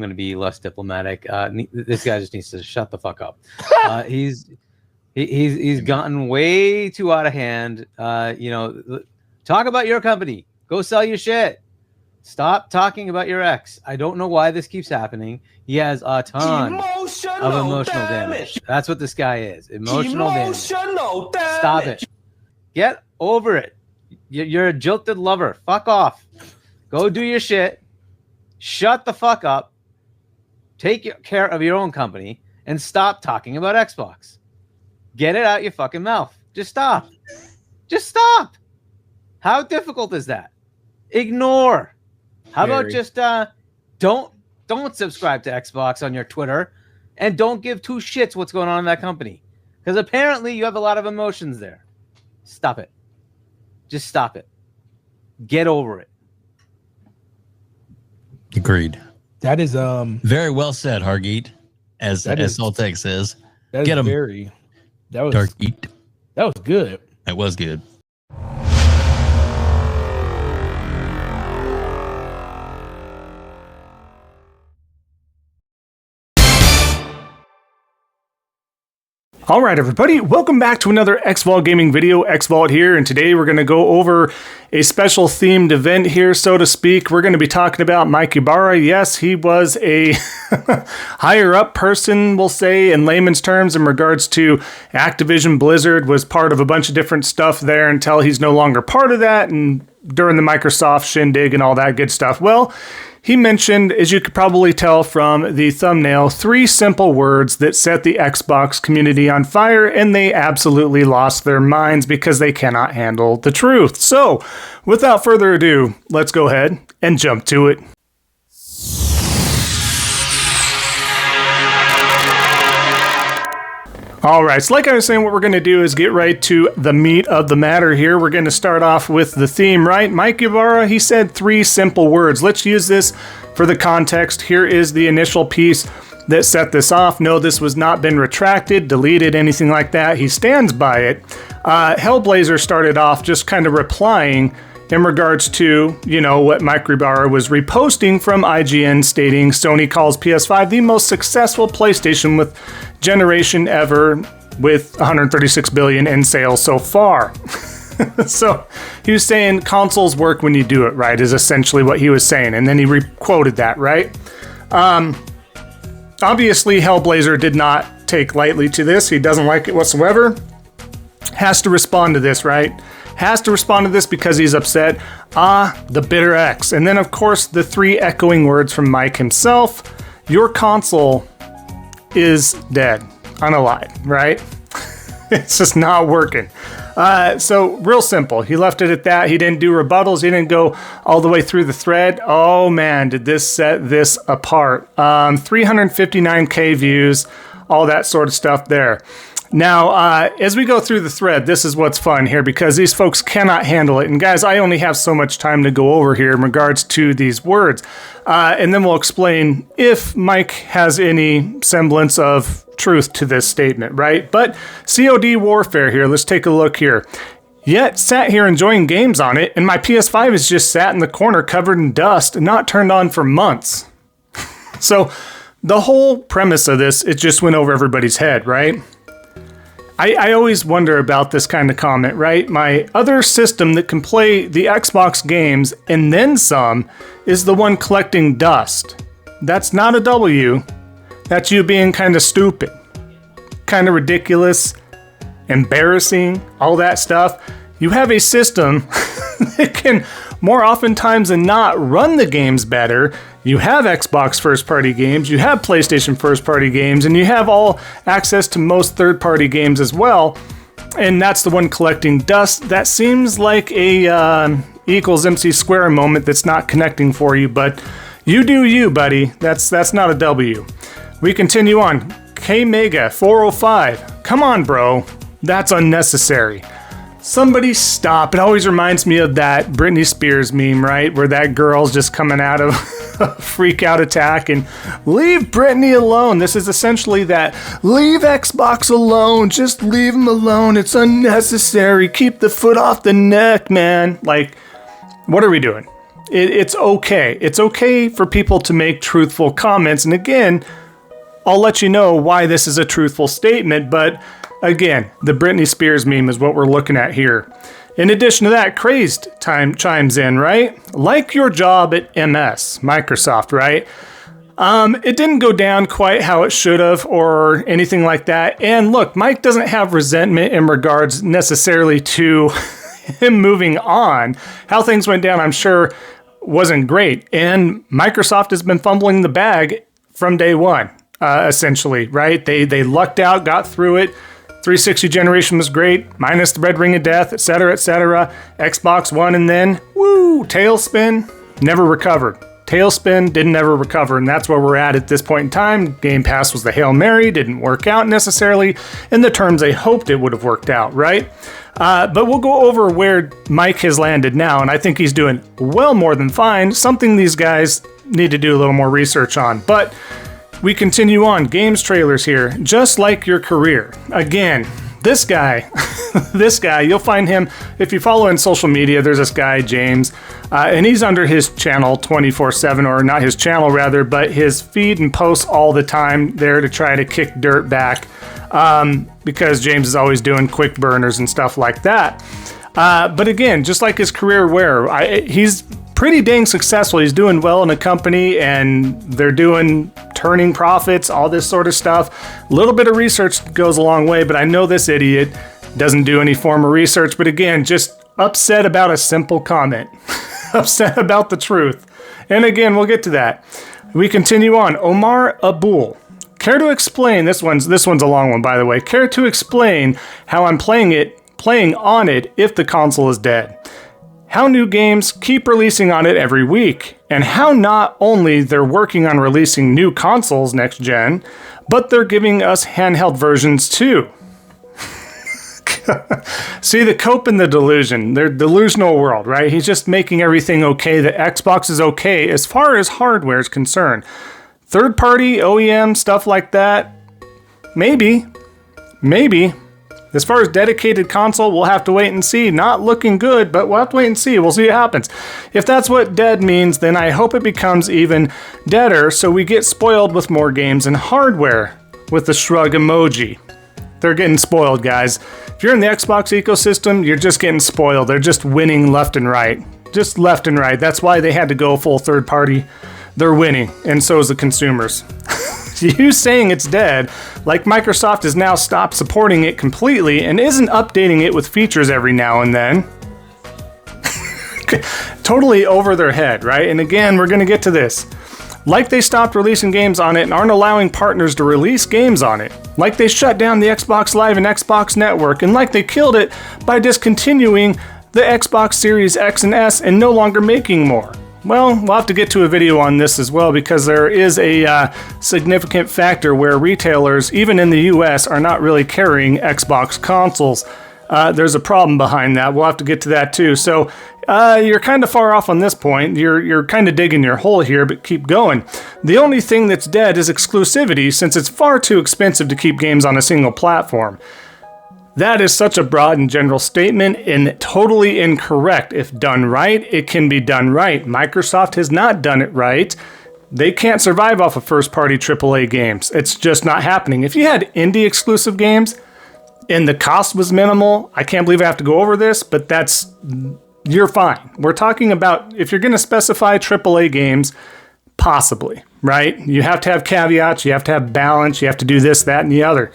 going to be less diplomatic. This guy just needs to shut the fuck up. He's gotten way too out of hand. Talk about your company. Go sell your shit. Stop talking about your ex. I don't know why this keeps happening. He has a ton of emotional damage. That's what this guy is. Emotional damage. Stop it. Get over it. You're a jilted lover. Fuck off. Go do your shit. Shut the fuck up. Take care of your own company and stop talking about Xbox. Get it out your fucking mouth. Just stop. Just stop. How difficult is that? Ignore. How about just don't subscribe to Xbox on your Twitter and don't give two shits what's going on in that company. Because apparently you have a lot of emotions there. Stop it. Just stop it. Get over it. Agreed. That is very well said, Hargeet. As Soltec says. Get him. That was Darkeet. That was good. That was good. All right, everybody, welcome back to another Xvault gaming video. Xvault here, and today we're going to go over a special themed event here, so to speak. We're going to be talking about Mike Ybarra. Yes, he was a higher up person, we'll say, in layman's terms, in regards to Activision Blizzard, was part of a bunch of different stuff there until he's no longer part of that, and during the Microsoft shindig and all that good stuff. Well, he mentioned, as you could probably tell from the thumbnail, 3 simple words that set the Xbox community on fire, and they absolutely lost their minds because they cannot handle the truth. So, without further ado, let's go ahead and jump to it. All right, so like I was saying, what we're going to do is get right to the meat of the matter here. We're going to start off with the theme, right? Mike Ybarra, he said 3 simple words. Let's use this for the context. Here is the initial piece that set this off. No, this was not been retracted, deleted, anything like that. He stands by it. Hellblazer started off just kind of replying in regards to, what Mike Ybarra was reposting from IGN, stating Sony calls PS5 the most successful PlayStation with generation ever, with 136 billion in sales so far. So he was saying consoles work when you do it right, is essentially what he was saying. And then he quoted that, right? Obviously, Hellblazer did not take lightly to this. He doesn't like it whatsoever. Has to respond to this, right? Has to respond to this because he's upset. The bitter X. And then, of course, the 3 echoing words from Mike himself. Your console is dead. Unalive, right? It's just not working. So, real simple. He left it at that. He didn't do rebuttals. He didn't go all the way through the thread. Oh, man, did this set this apart. 359K views, all that sort of stuff there. Now, as we go through the thread, this is what's fun here because these folks cannot handle it. And guys, I only have so much time to go over here in regards to these words. And then we'll explain if Mike has any semblance of truth to this statement, right? But COD Warfare here, let's take a look here. Yet, sat here enjoying games on it, and my PS5 is just sat in the corner covered in dust and not turned on for months. So, the whole premise of this, it just went over everybody's head, right? I always wonder about this kind of comment, right? My other system that can play the Xbox games and then some is the one collecting dust. That's not a W. That's you being kind of stupid, kind of ridiculous, embarrassing, all that stuff. You have a system that can more oftentimes than not run the games better. You have Xbox first-party games, you have PlayStation first-party games, and you have all access to most third-party games as well. And that's the one collecting dust. That seems like a E equals MC square moment that's not connecting for you, but you do you, buddy. That's not a W. We continue on. K-Mega 405. Come on, bro. That's unnecessary. Somebody stop. It always reminds me of that Britney Spears meme, right? Where that girl's just coming out of a freak out attack and leave Britney alone. This is essentially that. Leave Xbox alone. Just leave him alone. It's unnecessary. Keep the foot off the neck, man. Like, what are we doing? It's okay. It's okay for people to make truthful comments. And again, I'll let you know why this is a truthful statement. But again, the Britney Spears meme is what we're looking at here. In addition to that, Crazed chimes in, right? Like your job at Microsoft, right? It didn't go down quite how it should have or anything like that. And look, Mike doesn't have resentment in regards necessarily to him moving on. How things went down, I'm sure, wasn't great. And Microsoft has been fumbling the bag from day one, essentially, right? They lucked out, got through it. 360 generation was great, minus the red ring of death, etc., etc. Xbox One, and then, tailspin, never recovered. Tailspin didn't ever recover, and that's where we're at this point in time. Game Pass was the Hail Mary, didn't work out necessarily in the terms they hoped it would have worked out, right? But we'll go over where Mike has landed now, and I think he's doing well more than fine, something these guys need to do a little more research on. But we continue on. Games trailers here, just like your career. Again, this guy, you'll find him, if you follow in social media, there's this guy, James, and he's under his channel 24/7, or not his channel rather, but his feed and posts all the time there to try to kick dirt back, because James is always doing quick burners and stuff like that. But again, just like his career he's pretty dang successful. He's doing well in a company, and they're turning profits, all this sort of stuff. A little bit of research goes a long way, but I know this idiot doesn't do any form of research. But again, just upset about a simple comment. Upset about the truth. And again, we'll get to that. We continue on. Omar Abul. Care to explain, this one's a long one, by the way. Care to explain how I'm playing on it if the console is dead? How new games keep releasing on it every week, and how not only they're working on releasing new consoles next gen, but they're giving us handheld versions too. See, the cope and the delusion. They're delusional world, right? He's just making everything okay. The Xbox is okay as far as hardware is concerned. Third-party, OEM, stuff like that, maybe. As far as dedicated console, we'll have to wait and see. Not looking good, but we'll have to wait and see. We'll see what happens. If that's what dead means, then I hope it becomes even deader, so we get spoiled with more games and hardware. With the shrug emoji. They're getting spoiled, guys. If you're in the Xbox ecosystem, you're just getting spoiled. They're just winning left and right. Just left and right. That's why they had to go full third party. They're winning, and so is the consumers. You saying it's dead, like Microsoft has now stopped supporting it completely and isn't updating it with features every now and then. Totally over their head, right? And again, we're going to get to this. Like they stopped releasing games on it and aren't allowing partners to release games on it. Like they shut down the Xbox Live and Xbox Network, and like they killed it by discontinuing the Xbox Series X and S and no longer making more. Well, we'll have to get to a video on this as well, because there is a significant factor where retailers, even in the US, are not really carrying Xbox consoles. There's a problem behind that. We'll have to get to that too. So you're kind of far off on this point. You're kind of digging your hole here, but keep going. The only thing that's dead is exclusivity, since it's far too expensive to keep games on a single platform. That is such a broad and general statement and totally incorrect. If done right, it can be done right. Microsoft has not done it right. They can't survive off of first-party AAA games. It's just not happening. If you had indie exclusive games and the cost was minimal, I can't believe I have to go over this, but you're fine. We're talking about if you're going to specify AAA games, possibly, right? You have to have caveats, you have to have balance, you have to do this, that, and the other.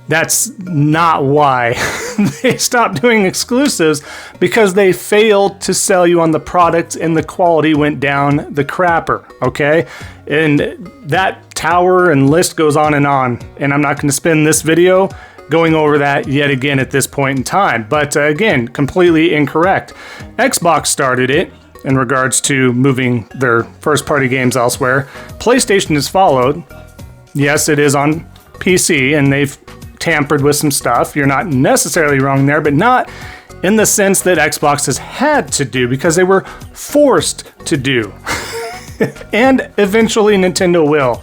That's not why they stopped doing exclusives, because they failed to sell you on the product and the quality went down the crapper, okay? And that tower and list goes on, and I'm not going to spend this video going over that yet again at this point in time. But again, completely incorrect. Xbox started it in regards to moving their first-party games elsewhere. PlayStation has followed. Yes, it is on PC, and they've tampered with some stuff. You're not necessarily wrong there, but not in the sense that Xbox has had to do, because they were forced to do. And eventually Nintendo will.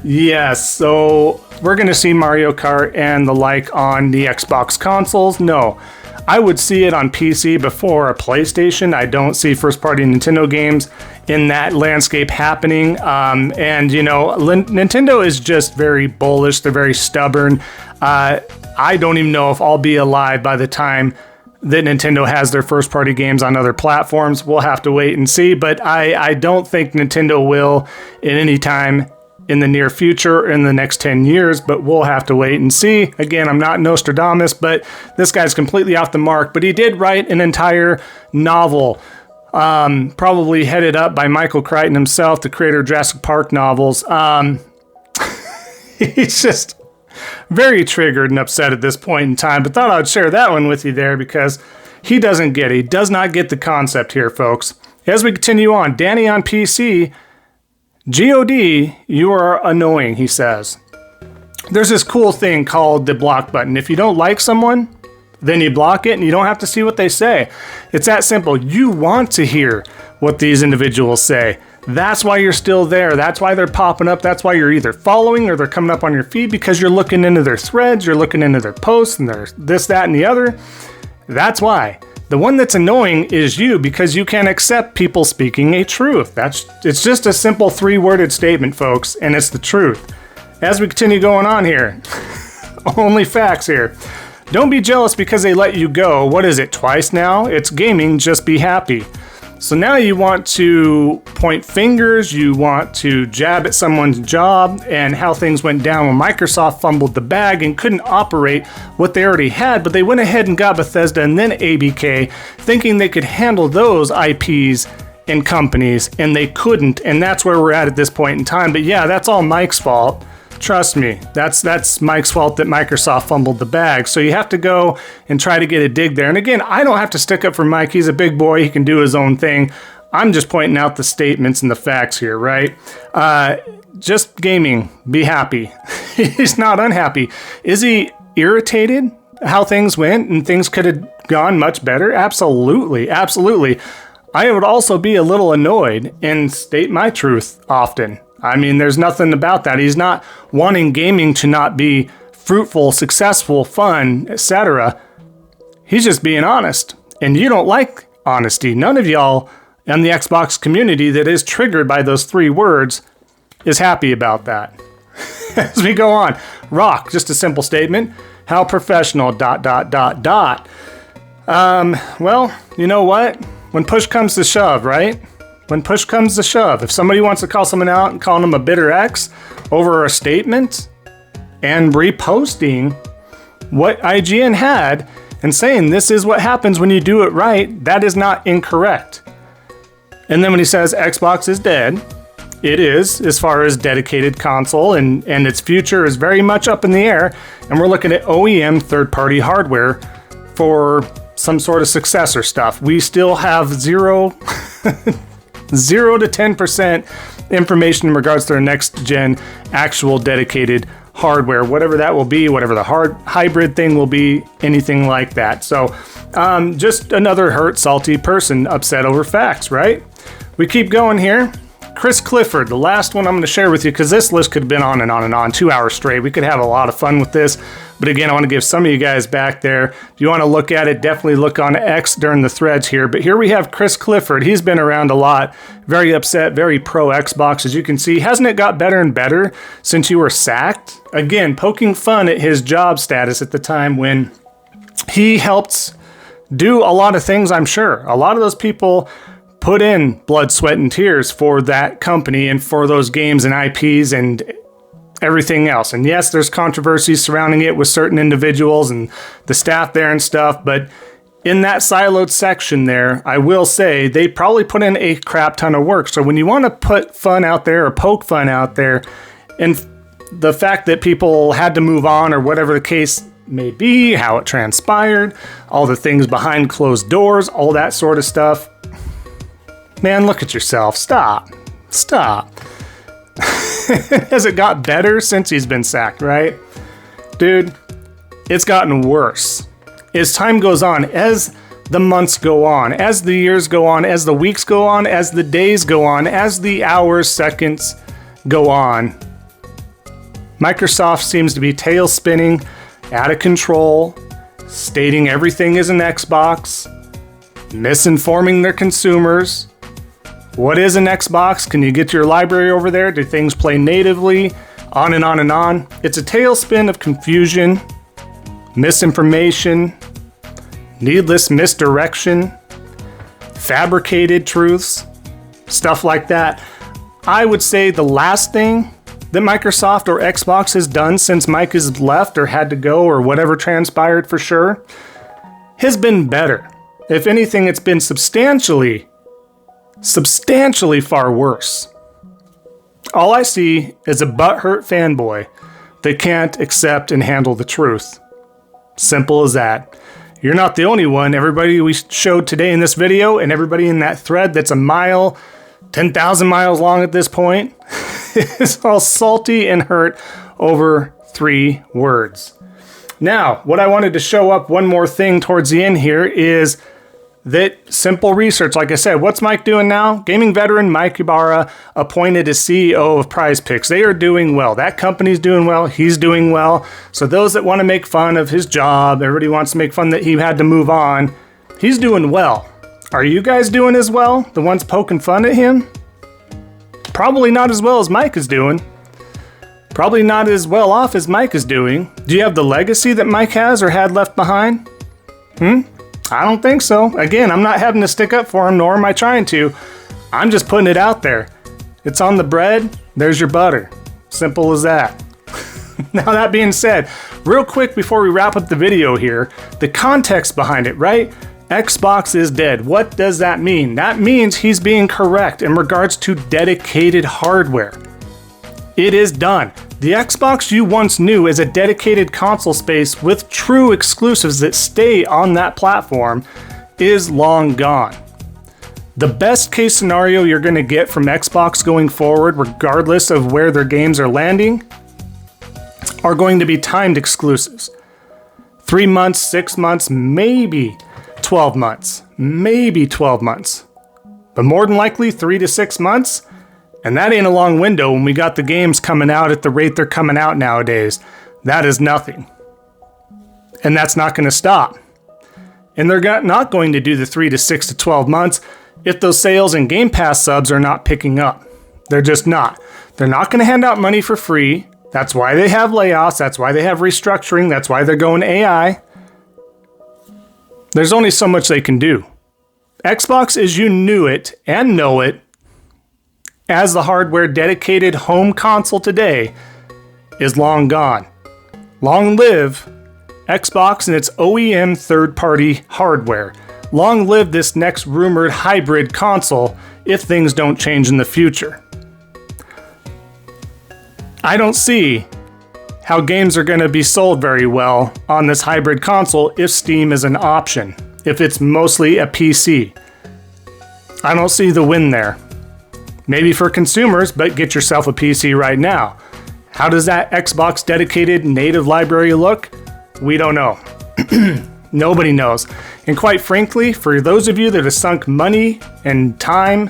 Yes, so we're going to see Mario Kart and the like on the Xbox consoles. No, I would see it on PC before a PlayStation. I don't see first-party Nintendo games in that landscape happening. And, you know, Nintendo is just very bullish. They're very stubborn. I don't even know if I'll be alive by the time that Nintendo has their first-party games on other platforms. We'll have to wait and see. But I don't think Nintendo will at any time in the near future, in the next 10 years, but we'll have to wait and see. Again, I'm not Nostradamus, but this guy's completely off the mark. But he did write an entire novel, probably headed up by Michael Crichton himself, the creator of Jurassic Park novels. He's just very triggered and upset at this point in time, but thought I'd share that one with you there because he doesn't get it. He does not get the concept here, folks. As we continue on, Danny on PC, God, you are annoying, he says. There's this cool thing called the block button. If you don't like someone, then you block it and you don't have to see what they say. It's that simple. You want to hear what these individuals say. That's why you're still there. That's why they're popping up. That's why you're either following or they're coming up on your feed, because you're looking into their threads, you're looking into their posts and their this, that, and the other. That's why. The one that's annoying is you, because you can't accept people speaking a truth. It's just a simple 3-worded statement, folks, and it's the truth. As we continue going on here, only facts here. Don't be jealous because they let you go. What is it, twice now? It's gaming, just be happy. So now you want to point fingers, you want to jab at someone's job and how things went down when Microsoft fumbled the bag and couldn't operate what they already had, but they went ahead and got Bethesda and then ABK, thinking they could handle those IPs and companies, and they couldn't, and that's where we're at this point in time. But yeah, that's all Mike's fault. Trust me, that's Mike's fault that Microsoft fumbled the bag. So you have to go and try to get a dig there. And again, I don't have to stick up for Mike. He's a big boy. He can do his own thing. I'm just pointing out the statements and the facts here, right? Just gaming. Be happy. He's not unhappy. Is he irritated how things went and things could have gone much better? Absolutely. Absolutely. I would also be a little annoyed and state my truth often. I mean, there's nothing about that. He's not wanting gaming to not be fruitful, successful, fun, etc. He's just being honest. And you don't like honesty. None of y'all in the Xbox community that is triggered by those 3 words is happy about that. As we go on, Rock, just a simple statement. How professional, ... Well, you know what? When push comes to shove, right? When push comes to shove, if somebody wants to call someone out and calling them a bitter X over a statement and reposting what IGN had and saying this is what happens when you do it right, that is not incorrect. And then when he says Xbox is dead, it is, as far as dedicated console, and its future is very much up in the air, and we're looking at OEM third-party hardware for some sort of successor stuff. We still have 0 to 10% information in regards to their next gen actual dedicated hardware, whatever that will be, whatever the hybrid thing will be, anything like that. So just another hurt, salty person upset over facts, right? We keep going here. Chris Clifford, the last one I'm going to share with you, because this list could have been on and on and on, 2 hours straight. We could have a lot of fun with this. But again, I want to give some of you guys back there. If you want to look at it, definitely look on X during the threads here. But here we have Chris Clifford. He's been around a lot. Very upset, very pro Xbox. As you can see, hasn't it got better and better since you were sacked? Again, poking fun at his job status at the time when he helped do a lot of things, I'm sure. A lot of those people put in blood, sweat, and tears for that company and for those games and IPs and everything else. And yes, there's controversies surrounding it with certain individuals and the staff there and stuff, but in that siloed section there, I will say they probably put in a crap ton of work. So when you want to put fun out there or poke fun out there, and the fact that people had to move on or whatever the case may be, how it transpired, all the things behind closed doors, all that sort of stuff, man, look at yourself. Stop. Has it got better since he's been sacked, right? Dude, it's gotten worse. As time goes on, as the months go on, as the years go on, as the weeks go on, as the days go on, as the hours, seconds go on, Microsoft seems to be tail spinning, out of control. stating everything is an Xbox, misinforming their consumers. What is an Xbox? Can you get your library over there? Do things play natively? On and on and on. It's a tailspin of confusion, misinformation, needless misdirection, fabricated truths, stuff like that. I would say the last thing that Microsoft or Xbox has done since Mike has left or had to go or whatever transpired for sure has been better. If anything, it's been substantially far worse. All I see is a butthurt fanboy that can't accept and handle the truth. Simple as that. You're not the only one. Everybody we showed today in this video and everybody in that thread that's a mile, 10,000 miles long at this point is all salty and hurt over 3 words. Now, what I wanted to show up one more thing towards the end here is that simple research. Like I said, what's Mike doing now? Gaming veteran Mike Ybarra appointed as CEO of Prize Picks. They are doing well. That company's doing well. He's doing well. So those that want to make fun of his job, everybody wants to make fun that he had to move on. He's doing well. Are you guys doing as well? The ones poking fun at him? Probably not as well as Mike is doing. Probably not as well off as Mike is doing. Do you have the legacy that Mike has or had left behind? I don't think so. Again, I'm not having to stick up for him, nor am I trying to. I'm just putting it out there. It's on the bread, there's your butter. Simple as that. Now that being said, real quick before we wrap up the video here, the context behind it, right? Xbox is dead. What does that mean? That means he's being correct in regards to dedicated hardware. It is done. The Xbox you once knew as a dedicated console space with true exclusives that stay on that platform is long gone. The best case scenario you're going to get from Xbox going forward, regardless of where their games are landing, are going to be timed exclusives. 3 months, 6 months, maybe 12 months. Maybe 12 months. But more than likely 3 to 6 months. And that ain't a long window when we got the games coming out at the rate they're coming out nowadays. That is nothing. And that's not going to stop. And they're not going to do the 3 to 6 to 12 months if those sales and Game Pass subs are not picking up. They're just not. They're not going to hand out money for free. That's why they have layoffs. That's why they have restructuring. That's why they're going AI. There's only so much they can do. Xbox as you knew it and know it as the hardware dedicated home console today is long gone. Long live Xbox and its OEM third-party hardware. Long live this next rumored hybrid console if things don't change in the future. I don't see how games are going to be sold very well on this hybrid console if Steam is an option, if it's mostly a PC. I don't see the win there. Maybe for consumers, but get yourself a PC right now. How does that Xbox dedicated native library look? We don't know. Nobody knows. And quite frankly, for those of you that have sunk money and time,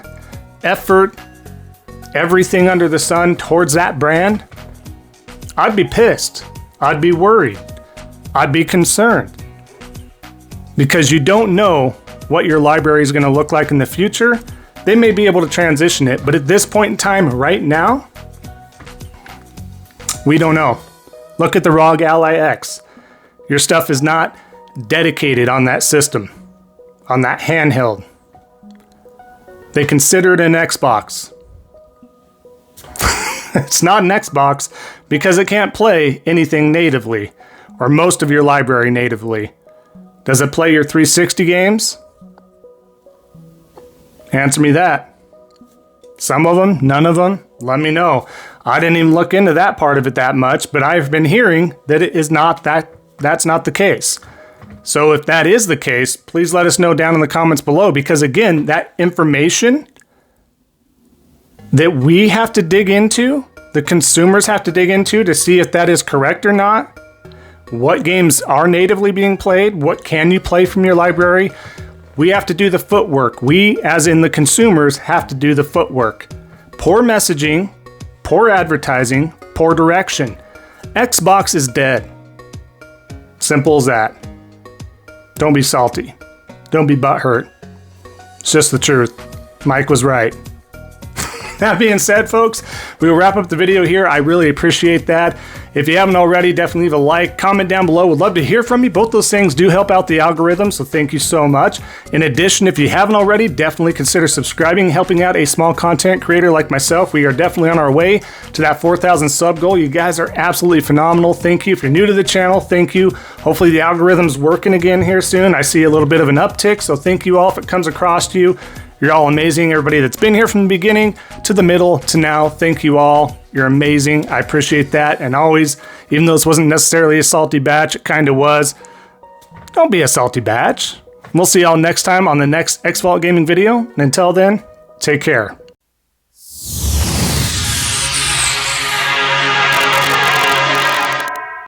effort, everything under the sun towards that brand, I'd be pissed. I'd be worried. I'd be concerned. Because you don't know what your library is going to look like in the future. They may be able to transition it, but at this point in time, right now, we don't know. Look at the ROG Ally X. Your stuff is not dedicated on that system, on that handheld. They consider it an Xbox. It's not an Xbox because it can't play anything natively, or most of your library natively. Does it play your 360 games? Answer me that. Some of them, none of them, let me know. I didn't even look into that part of it that much, but I've been hearing that it is not that's not the case. So if that is the case, please let us know down in the comments below, because again, that information that we have to dig into, the consumers have to dig into to see if that is correct or not. What games are natively being played? What can you play from your library? We have to do the footwork. We, as in the consumers, have to do the footwork. Poor messaging, poor advertising, poor direction. Xbox is dead. Simple as that. Don't be salty. Don't be butthurt. It's just the truth. Mike was right. That being said, folks, we will wrap up the video here. I really appreciate that. If you haven't already, definitely leave a like, comment down below. Would love to hear from you. Both those things do help out the algorithm, so thank you so much. In addition, if you haven't already, definitely consider subscribing, helping out a small content creator like myself. We are definitely on our way to that 4,000 sub goal. You guys are absolutely phenomenal. Thank you. If you're new to the channel, thank you. Hopefully the algorithm's working again here soon. I see a little bit of an uptick, so thank you all if it comes across to you. You're all amazing. Everybody that's been here from the beginning to the middle to now, thank you all. You're amazing. I appreciate that. And always, even though this wasn't necessarily a salty batch, it kind of was. Don't be a salty batch. We'll see y'all next time on the next Xvault gaming video. And until then, take care.